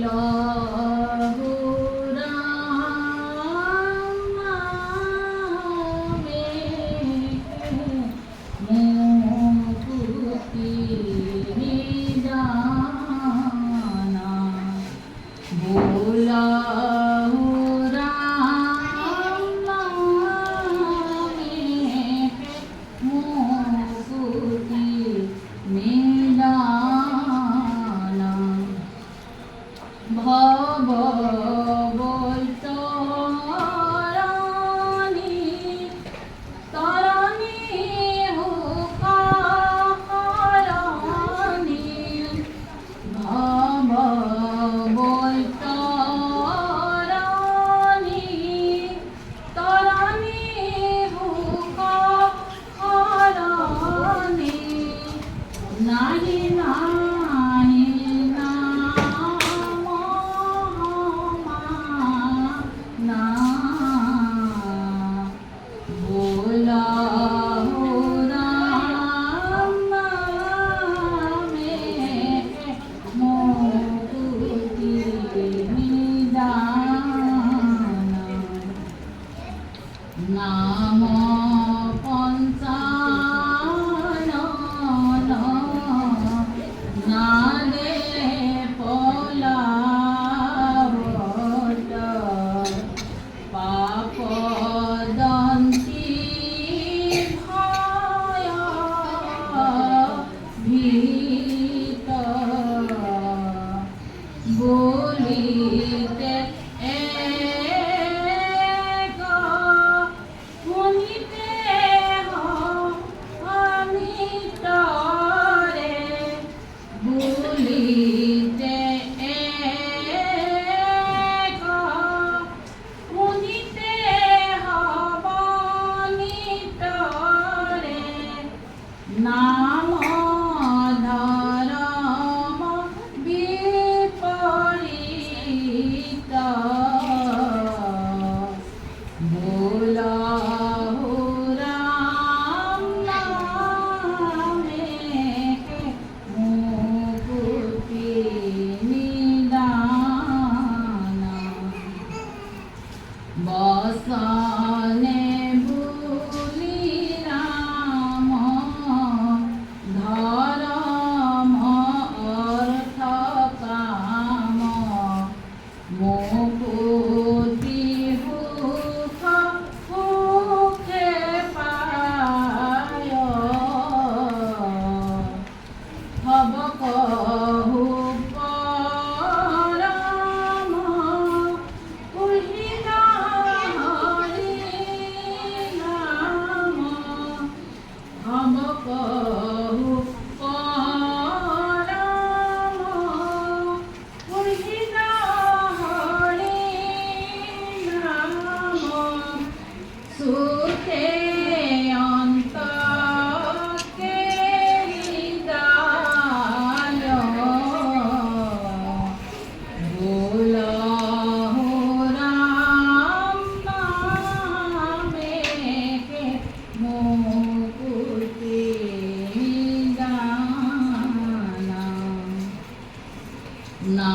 বুলাহু রামে মুকুতি নিদানা বুলাহু রামে মুকুতি নিদানা ভব বৈতরণী তরণী হুকারণী ভব বৈতরণী তরণী হুকারণী নাহি নাহি না বুলাহু রামে মুকুতি নিদানা নাম পঞ্চানন নাদে পলাবত পাপদন্তি ভয় ভীত বলিতে এক শুনিতে অনিতরে বলিতে এক শুনিতে অনিতরে নাম ধরম বিপরীত বুলাহু রামে মুকুতি নিদানা বসনে বুলি রাম ধরম অর্থ কাম মুকুতি হুখ হুখে পায় হব কহু পরম উহিনা হরি নাম হব কহু পরম উহিনা হরি নাম সুখে অন্তকে হৃদয় বুলাহু রামে মুকুতি নিদানা না